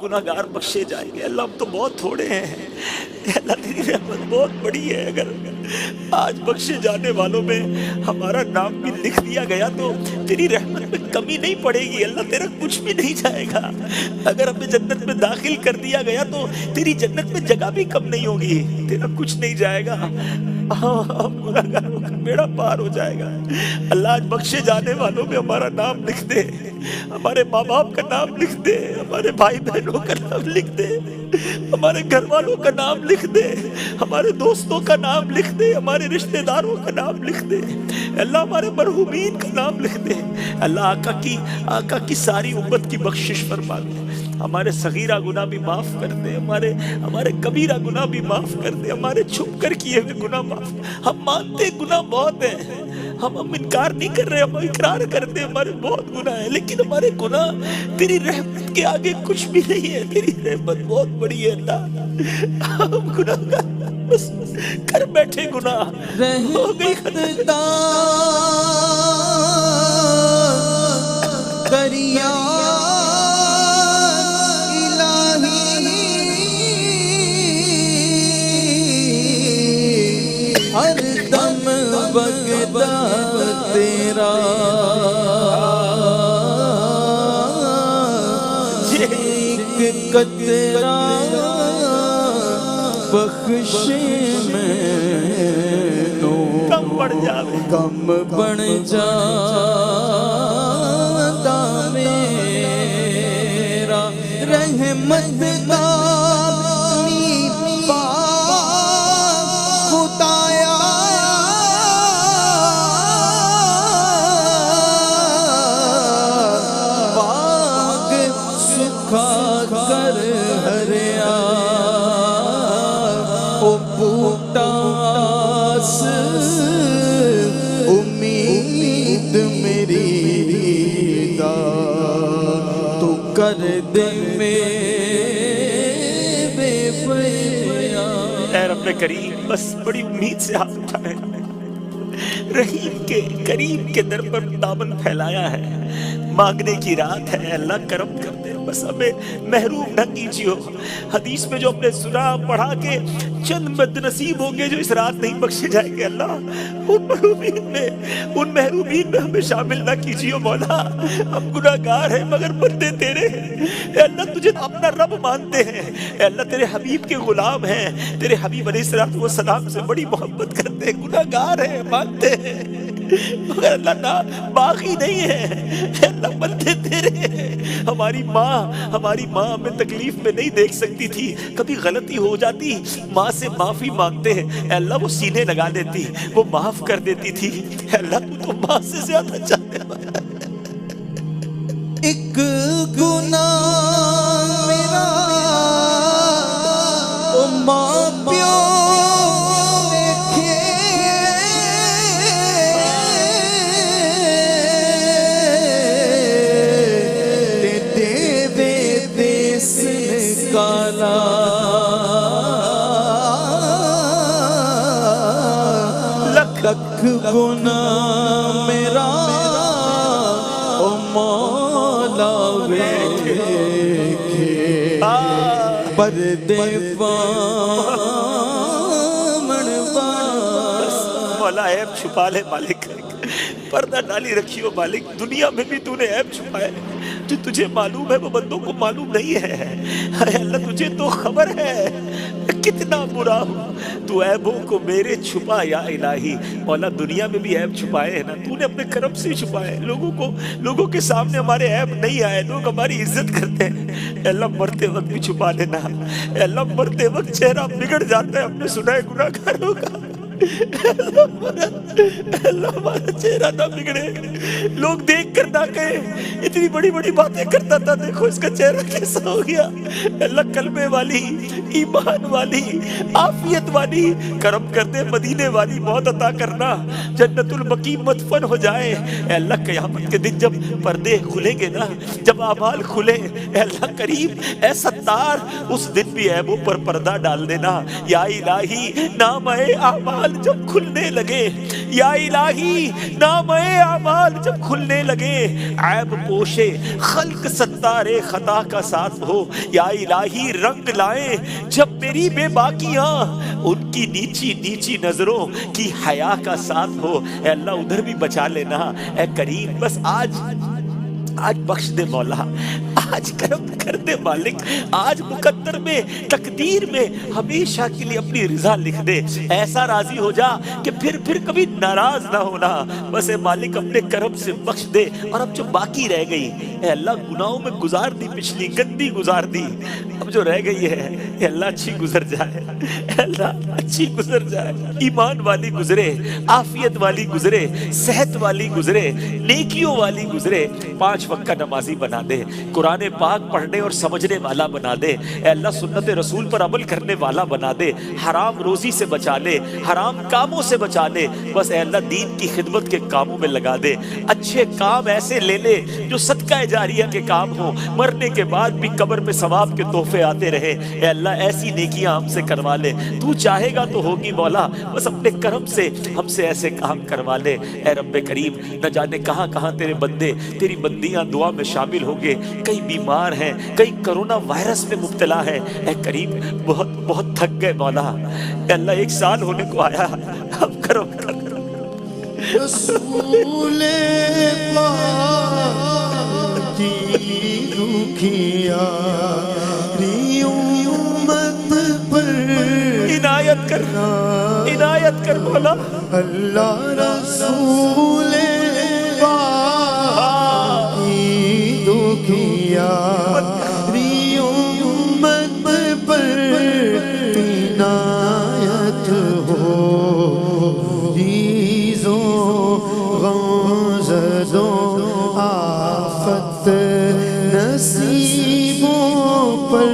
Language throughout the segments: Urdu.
گناہگار بخشے جائیں گے۔ اللہ ہم تو بہت تھوڑے ہیں، اللہ تیری رحمت بہت بڑی ہے۔ اگر آج بخشے جانے والوں میں ہمارا نام بھی لکھ دیا گیا تو تیری رحمت میں کمی نہیں پڑے گی، اللہ تیرا کچھ بھی نہیں جائے گا۔ اگر ہمیں جنت میں داخل کر دیا گیا تو تیری جنت میں جگہ بھی کم نہیں ہوگی، تیرا کچھ نہیں جائے گا۔ ہم گناہگاروں کا بیڑا پار ہو جائے گا۔ اللہ آج بخشے جانے والوں میں ہمارا نام لکھ دے، ہمارے ماں باپ کا نام لکھ دے، ہمارے بھائی بہنوں کا نام لکھ دے، ہمارے گھر والوں کا نام لکھ دے، ہمارے دوستوں کا نام لکھ دے، ہمارے رشتہ داروں کا نام لکھ دے۔ اللہ ہمارے مرحومین کا نام لکھ دے۔ اللہ آقا کی ساری امت کی بخشش فرما دے، ہمارے صغیرہ گناہ بھی معاف کر دے، ہمارے کبیرہ گناہ بھی معاف کر دے، ہمارے چھپ کر کیے ہوئے گناہ معاف۔ ہم مانتے گناہ بہت ہیں، ہم انکار نہیں کر رہے، ہم اقرار کرتے ہمارے بہت گناہ ہیں، لیکن ہمارے گناہ تیری رحمت کے آگے کچھ بھی نہیں ہے۔ تیری رحمت بہت بڑی ہے اللہ، ہم گناہگار بس کر بیٹھے گناہ ہو گئی رحمت دا دریا الہی ہر دم بغدا تیرا ایک قطرہ بخش مینو کم بڑھ جاوے، کم بن جاتا میرا رحمت دا پا خدایا باغ سکھا کر ہریا او بوٹاس امید میری دا تو کر دے میرے بیا۔ اے رب کریم بس بڑی امید سے ہاتھ اٹھائے، رحیم کے کریم کے در پر دامن پھیلایا ہے، مانگنے کی رات ہے، اللہ کرم کر دے، بس ہمیں محروم نہ کیجیو۔ حدیث میں جو ہم نے سنا پڑھا کہ چند بد نصیب ہوں گے جو اس رات نہیں بخشے جائیں گے، اللہ ان محرومین میں ہمیں شامل نہ کیجیو مولا۔ ہم گناہگار ہیں مگر بندے تیرے ہیں، اے اللہ تجھے اپنا رب مانتے ہیں، اے اللہ تیرے حبیب کے غلام ہیں، تیرے حبیب علیہ السلام سے بڑی محبت کرتے ہیں، گناہگار ہیں مانتے ہیں مگر اللہ نہ باقی نہیں ہے، اے اللہ بندے تیرے ہیں۔ ہماری ماں ہمیں تکلیف میں نہیں دیکھ سکتی تھی، کبھی غلطی ہو جاتی ماں سے معافی مانگتے ہیں، اے اللہ وہ سینے لگا دیتی، وہ معاف کر دیتی تھی، اے اللہ تو ماں سے زیادہ چاہتے ہیں۔ ایک گناہ میرا او ماں پیو لکھ گناہ میرا او مولا ویکھے پردے پامن بس مولا عیب چھپا لے مالک، پردہ ڈالی رکھیو مالک، دنیا میں بھی تو نے عیب چھپائے، جو تجھے معلوم ہے وہ بندوں کو معلوم نہیں ہے۔ اے اللہ تجھے تو خبر ہے میں کتنا برا ہوں، تو عیبوں کو میرے چھپا یا الہی۔ مولا دنیا میں بھی عیب چھپائے ہیں نا، تو نے اپنے کرم سے چھپائے، لوگوں کے سامنے ہمارے عیب نہیں آئے، لوگ ہماری عزت کرتے ہیں۔ اے اللہ مرتے وقت بھی چھپا لینا، اے اللہ مرتے وقت چہرہ بگڑ جاتا ہے اپنے سنائے گناہگاروں کا، اللہ ہمارا چہرہ نہ بگڑے، لوگ دیکھ کر نہ کہے اتنی بڑی بڑی باتیں کرتا تھا، دیکھو اس کا چہرہ کیسا ہو گیا۔ اللہ کلمے والی، ایمان والی، عافیت والی کرم کر دے، مدینے والی موت عطا کرنا، جنت البقیع مدفن ہو جائے۔ اے اللہ قیامت کے دن جب پردے کھلیں گے نا، جب اعمال کھلے، اے اللہ کریم اے ستار اس دن بھی عیبوں پر پردہ ڈال دینا یا الہی۔ نامہ اعمال جب کھلنے لگے، یا الہی نامہ اعمال جب کھلنے لگے، عیب پوشے خلق ستار ستار خطا کا ساتھ ہو، یا الہی رنگ لائیں جب میری بے باکیاں، ان کی نیچی نیچی نظروں کی حیا کا ساتھ ہو۔ اے اللہ ادھر بھی بچا لینا اے کریم، بس آج بخش دے مولا، آج کرم کر دے مالک، آج مقدر میں تقدیر میں ہمیشہ کے لیے اپنی رضا لکھ دے، ایسا راضی ہو جا کہ پھر کبھی ناراض نہ ہونا۔ بس اے مالک اپنے کرم سے بخش دے، اور اب جو باقی رہ گئی اے اللہ گناہوں میں گزار دی، پچھلی گندی گزار دی، اب جو رہ گئی ہے اے اللہ اچھی گزر جائے، اے اللہ اچھی گزر جائے، ایمان والی گزرے، عافیت والی گزرے، صحت والی گزرے، نیکیوں والی گزرے، 5 وقت کا نمازی بنا دے، قرآن پاک پڑھنے اور سمجھنے والا بنا دے، اے اللہ سنت رسول پر عمل کرنے والا بنا دے، حرام روزی سے بچا لے، حرام کاموں سے بچا لے، بس اے اللہ دین کی خدمت کے کاموں میں لگا دے، اچھے کام ایسے لے لے جو صدقہ جاریہ کے کام ہوں، مرنے کے بعد بھی قبر میں ثواب کے تحفے آتے رہے، اے اللہ ایسی نیکیاں ہم سے کروا لے، تو چاہے گا تو ہوگی مولا، بس اپنے کرم سے ہم سے ایسے کام کروا لے۔ اے رب کریم نہ جانے کہاں کہاں تیرے بندے تیری بندیاں دعا میں شامل ہوں گے، کئی بیمار ہیں، کئی کرونا وائرس میں مبتلا ہے، اے کریم بہت تھک گئے مولا، اے اللہ 1 سال ہونے کو آیا، اب کرم کر رسول پاک کی دکھیا ری امت پر عنایت کر مولا، اللہ رسول پاک کی دکھیا ری امت پر عنایت ہو، آفت نصیبوں پر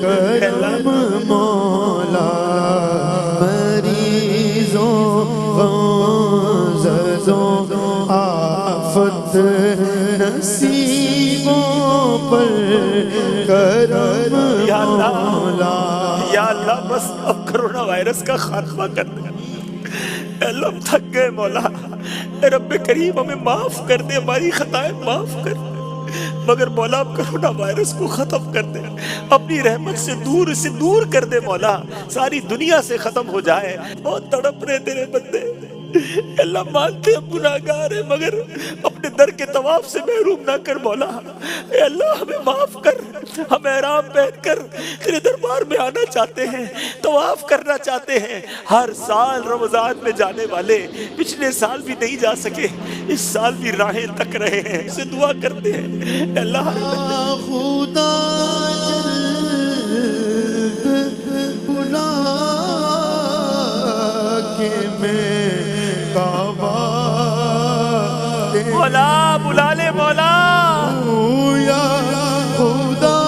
کرم مولا، مریضوں غمزدوں آفت نصیبوں پر کرم مولا۔ یا اللہ بس اب کرونا وائرس کا خاتمہ کر دے، اے اللہ ہم تھک گئے مولا، اے رب کریم ہمیں معاف کر دے، ہماری خطائیں معاف کر دے، مگر مولا اب کرونا وائرس کو ختم کر دے، اپنی رحمت سے دور کر دے مولا، ساری دنیا سے ختم ہو جائے۔ بہت تڑپ رہے تیرے بندے، اے اللہ مانتے ہم گناہگار ہیں، مگر اپنے در کے طواف سے محروم نہ کر مولا، اے اللہ ہمیں معاف کر، ہم احرام پہن کر تیرے دربار میں آنا چاہتے ہیں، طواف کرنا چاہتے ہیں، ہر سال رمضان میں جانے والے پچھلے سال بھی نہیں جا سکے، اس سال بھی راہیں تک رہے ہیں، اسے دعا کرتے ہیں اے اللہ خدا جلد بلا کے میں کعبہ مولا بلا لے مولا، یا خدا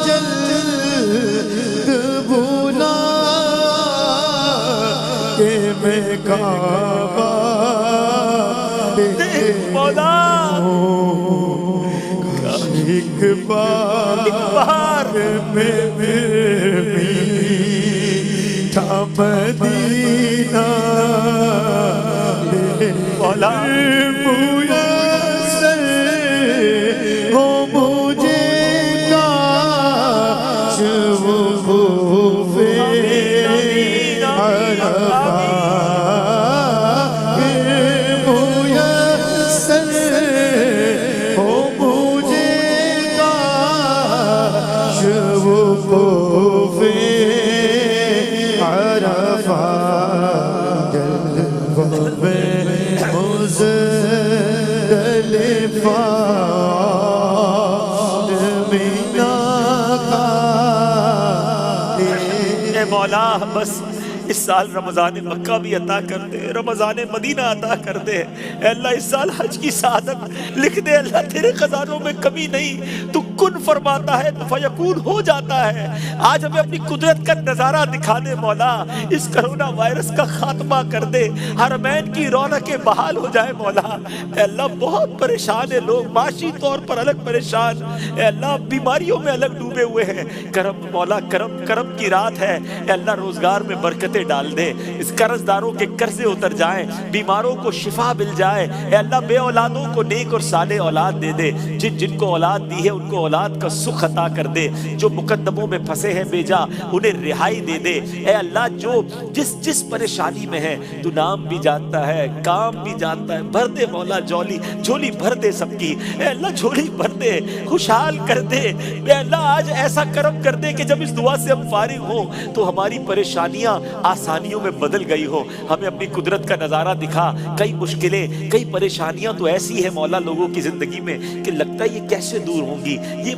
جلد بلا کے میں کعبہ مولا ایک بار میں میٹھا مدینہ مولا میسر ہو مجھے کاش وقوف عرفہ میسر ہو مجھے کاش وقوف عرفہ مزدلفہ اے مولا بس اس سال رمضان مکہ بھی عطا کر دے، رمضان مدینہ عطا کر دے، اے اللہ اس سال حج کی سعادت لکھ دے، اللہ تیرے خزانوں میں کمی نہیں، تو کن فرماتا ہے تو فیکون ہو جاتا ہے، آج ہمیں اپنی قدرت کا نظارہ دکھا دے مولا، اس کرونا وائرس کا خاتمہ کر دے، حرمین کی رونقیں بحال ہو جائے مولا، اے اللہ بہت پریشان ہیں لوگ، معاشی طور پر الگ پریشان، اے اللہ بیماریوں میں الگ ڈوبے ہوئے ہیں، کرم مولا کرم کی رات ہے، اے اللہ روزگار میں برکت مصیبتیں ڈال دے، اس قرض داروں کے قرضے اتر جائیں، بیماروں کو شفا مل جائے، اے اللہ بے اولادوں کو نیک اور صالح اولاد دے دے، جن کو اولاد دی ہے ان کو اولاد کا سکھ عطا کر دے، جو مقدموں میں پھنسے ہیں بیجا انہیں رہائی دے دے، اے اللہ جو جس پریشانی میں ہے تو نام بھی جانتا ہے، کام بھی جانتا ہے، بھر دے مولا جھولی بھر دے سب کی، اے اللہ جھولی بھر دے، خوشحال کر دے، اے اللہ آج ایسا کرم کر دے کہ جب اس دعا سے ہم فارغ ہوں تو ہماری پریشانیاں آسانیوں میں بدل گئی ہو، ہمیں اپنی قدرت کا نظارہ دکھا، کئی مشکلیں کئی پریشانیاں تو ایسی ہے مولا لوگوں کی زندگی میں کہ لگتا ہے یہ کیسے دور ہوں گی، یہ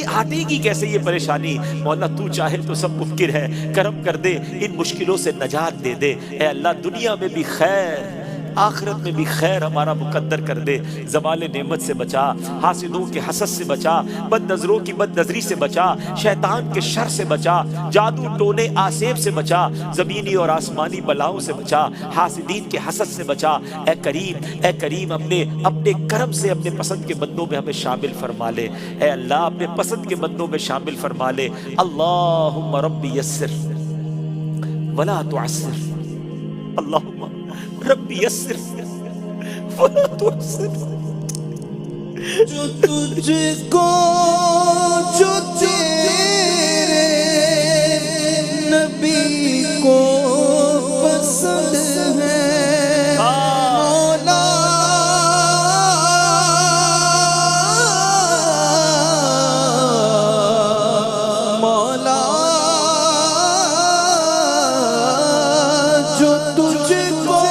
آتے گی کیسے یہ پریشانی، مولا تو چاہے تو سب ممکن ہے، کرم کر دے، ان مشکلوں سے نجات دے دے، اے اللہ دنیا میں بھی خیر آخرت میں بھی خیر ہمارا مقدر کر دے، زوال نعمت سے بچا، حاسدوں کے حسد سے بچا، بد نظروں کی بد نظری سے بچا، شیطان کے شر سے بچا، جادو ٹونے آسیب سے بچا، زمینی اور آسمانی بلاؤں سے بچا، حاسدین کے حسد سے بچا، اے کریم اپنے کرم سے اپنے پسند کے بندوں میں ہمیں شامل فرما لے، اے اللہ اپنے پسند کے بندوں میں شامل فرما لے، اللہم رب یسر ولا تعسر، اللہم رب یسر ولا تعسر، جو تجھ کو جو تیرے نبی کو پسند ہے مولا، مولا جو تجھ کو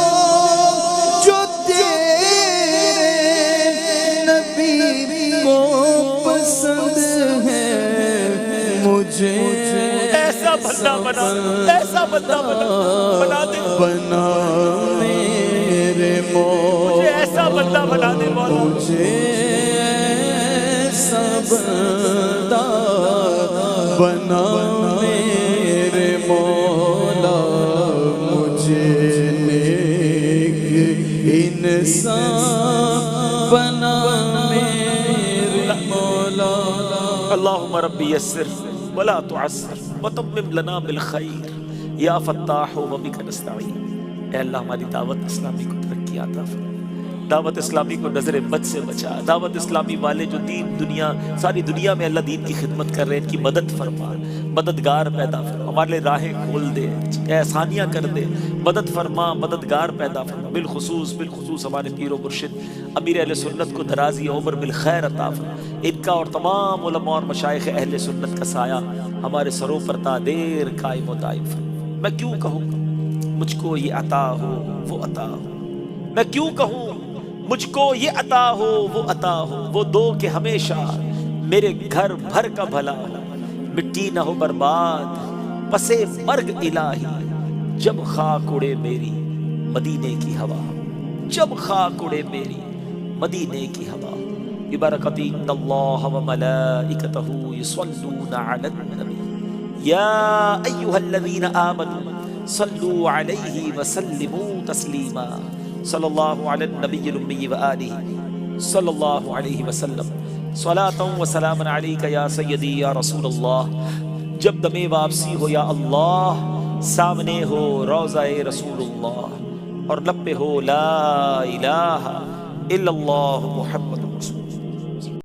جو تیرے نبی کو پسند ہے، مجھے ایسا بندہ بنا، ایسا بندہ بنا دے، بنا میرے مولا، مجھے ایسا بندہ بنا دے مولا، مجھے ایسا بندہ بنا میرے مولا، مجھے نیک انسان بنا میرے مولا، اللہم ربی یسر ولا تعسر وتمم لنا بالخیر یا فتاح وبک نستعین، اے اللہ ہماری دعوت اسلامی کو ترقی عطا فرما، دعوت اسلامی کو نظر بد سے بچا، دعوت اسلامی والے جو ساری دنیا میں اللہ دین کی خدمت کر رہے ہیں ان کی مدد فرما، مددگار پیدا فرما، ہمارے لیے راہیں کھول دے، آسانیاں کر دے، مدد فرما، مددگار پیدا فرما، بالخصوص ہمارے پیر و مرشد امیر اہل سنت کو درازی عمر بالخیر عطا فرما، ان کا اور تمام علماء اور مشائخ اہل سنت کا سایہ ہمارے سروں پر تا دیر قائم و دائم فرما۔ میں کیوں کہوں مجھ کو یہ عطا ہو وہ عطا ہو، میں کیوں کہوں مجھ کو یہ عطا ہو وہ عطا ہو، وہ دو کہ ہمیشہ میرے گھر بھر کا بھلا ہو، مٹی نہ ہو برباد پسے مرگ الہی، جب خاک اڑے میری مدینے کی ہوا، جب خاک اڑے میری مدینے کی ہوا، ببرکت ان اللہ وملائکتہ یصلون علی النبی یا ایھا الذین آمنوا صلوا علیہ وسلموا تسلیما، صلی اللہ علی النبی الامی وآلہ صلی اللہ علیہ وسلم، صلاۃ و سلام علیک یا سیدی یا رسول اللہ، جب دم واپسی ہو یا اللہ، سامنے ہو روضہ رسول اللہ اور لب پہ ہو لا الہ الا اللہ محمد